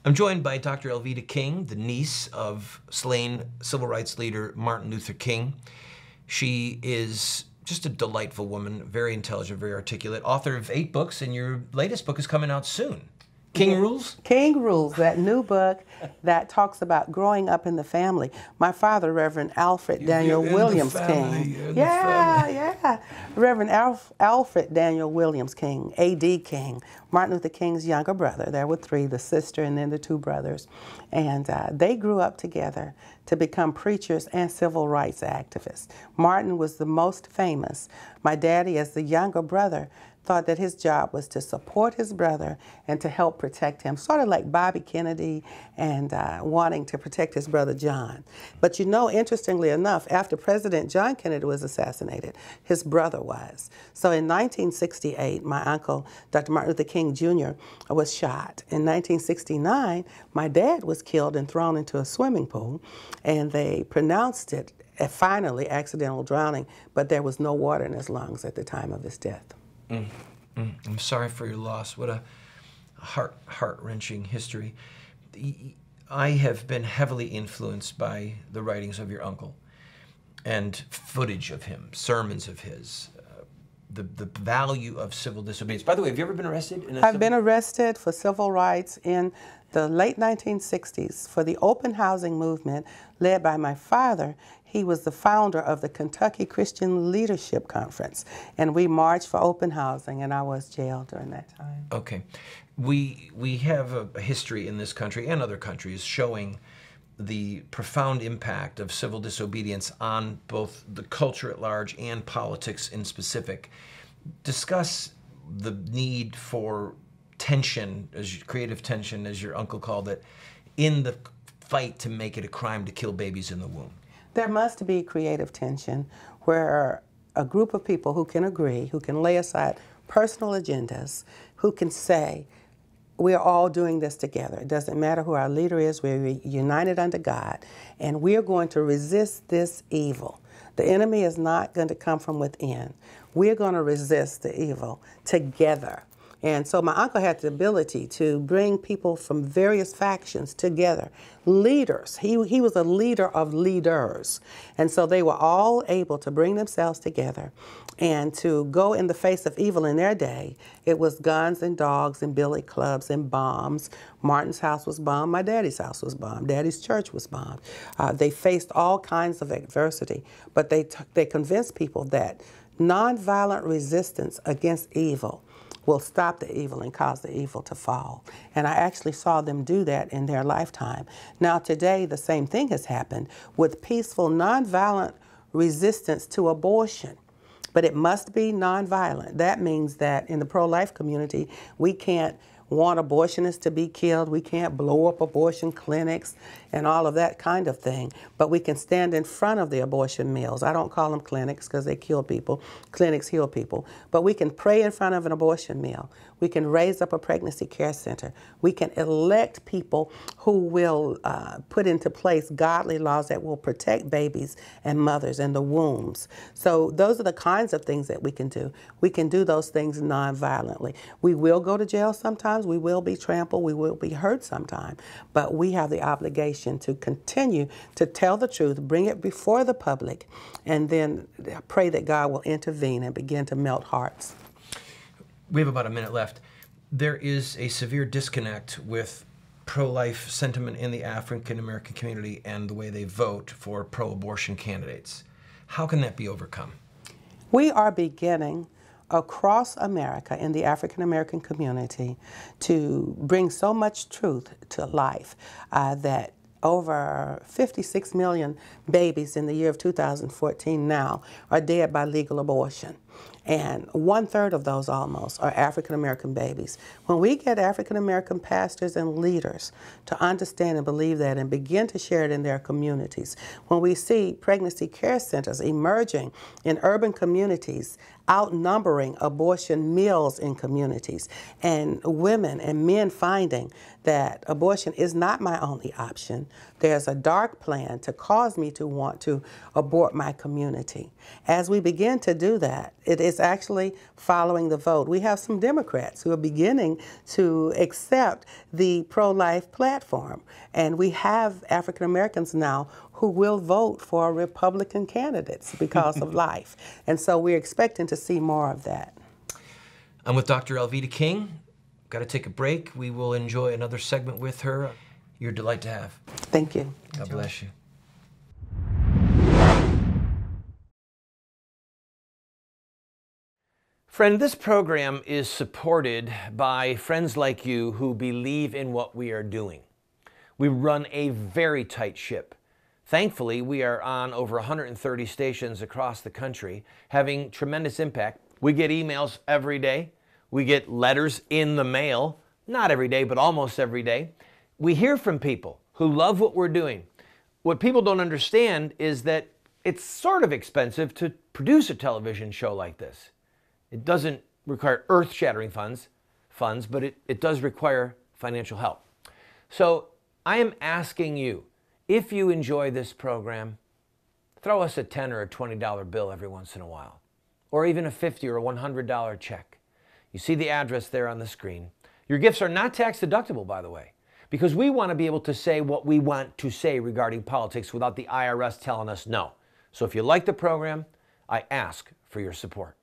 I'm joined by Dr. Alveda King, the niece of slain civil rights leader Martin Luther King. She is just a delightful woman, very intelligent, very articulate, author of 8 books, and your latest book is coming out soon. King Rules? King Rules, that new book that talks about growing up in the family. My father, Reverend Alfred Daniel Williams King. Yeah. Reverend Alfred Daniel Williams King, A.D. King, Martin Luther King's younger brother. There were 3, the sister and then the 2 brothers. And they grew up together to become preachers and civil rights activists. Martin was the most famous. My daddy, as the younger brother, thought that his job was to support his brother and to help protect him, sort of like Bobby Kennedy and wanting to protect his brother John. But you know, interestingly enough, after President John Kennedy was assassinated, his brother was. So in 1968, my uncle, Dr. Martin Luther King Jr., was shot. In 1969, my dad was killed and thrown into a swimming pool, and they pronounced it finally accidental drowning, but there was no water in his lungs at the time of his death. I'm sorry for your loss. What a heart-wrenching history. I have been heavily influenced by the writings of your uncle and footage of him, sermons of his, the value of civil disobedience. By the way, have you ever been arrested? I've been arrested for civil rights in the late 1960s for the open housing movement led by my father. He was the founder of the Kentucky Christian Leadership Conference, and we marched for open housing, and I was jailed during that time. Okay. We have a history in this country and other countries showing the profound impact of civil disobedience on both the culture at large and politics in specific. Discuss the need for tension, creative tension, as your uncle called it, in the fight to make it a crime to kill babies in the womb. There must be creative tension where a group of people who can agree, who can lay aside personal agendas, who can say, we're all doing this together. It doesn't matter who our leader is, we're united under God, and we're going to resist this evil. The enemy is not going to come from within. We're going to resist the evil together. And so my uncle had the ability to bring people from various factions together, leaders. He was a leader of leaders. And so they were all able to bring themselves together and to go in the face of evil in their day. It was guns and dogs and billy clubs and bombs. Martin's house was bombed. My daddy's house was bombed. Daddy's church was bombed. They faced all kinds of adversity, but they convinced people that nonviolent resistance against evil will stop the evil and cause the evil to fall. And I actually saw them do that in their lifetime. Now today, the same thing has happened with peaceful, nonviolent resistance to abortion. But it must be nonviolent. That means that in the pro-life community, we can't want abortionists to be killed. We can't blow up abortion clinics and all of that kind of thing. But we can stand in front of the abortion mills. I don't call them clinics because they kill people. Clinics heal people. But we can pray in front of an abortion mill. We can raise up a pregnancy care center. We can elect people who will put into place godly laws that will protect babies and mothers and the wombs. So those are the kinds of things that we can do. We can do those things non-violently. We will go to jail sometimes. We will be trampled. We will be hurt sometimes. But we have the obligation to continue to tell the truth, bring it before the public, and then pray that God will intervene and begin to melt hearts. We have about a minute left. There is a severe disconnect with pro-life sentiment in the African-American community and the way they vote for pro-abortion candidates. How can that be overcome? We are beginning across America in the African-American community to bring so much truth to life that over 56 million babies in the year of 2014 now are dead by legal abortion. And 1/3 of those almost are African-American babies. When we get African-American pastors and leaders to understand and believe that and begin to share it in their communities, when we see pregnancy care centers emerging in urban communities, outnumbering abortion mills in communities, and women and men finding that abortion is not my only option. There's a dark plan to cause me to want to abort my community. As we begin to do that, It is actually following the vote. We have some Democrats who are beginning to accept the pro-life platform, and we have African Americans now who will vote for Republican candidates because of life. And so we're expecting to see more of that. I'm with Dr. Alveda King. Got to take a break. We will enjoy another segment with her. You're a delight to have. Thank you. God bless you. Friend, this program is supported by friends like you who believe in what we are doing. We run a very tight ship. Thankfully, we are on over 130 stations across the country, having tremendous impact. We get emails every day. We get letters in the mail, not every day, but almost every day. We hear from people who love what we're doing. What people don't understand is that it's sort of expensive to produce a television show like this. It doesn't require earth-shattering funds, but it does require financial help. So I am asking you, if you enjoy this program, throw us a $10 or a $20 bill every once in a while, or even a $50 or a $100 check. You see the address there on the screen. Your gifts are not tax deductible, by the way, because we want to be able to say what we want to say regarding politics without the IRS telling us no. So if you like the program, I ask for your support.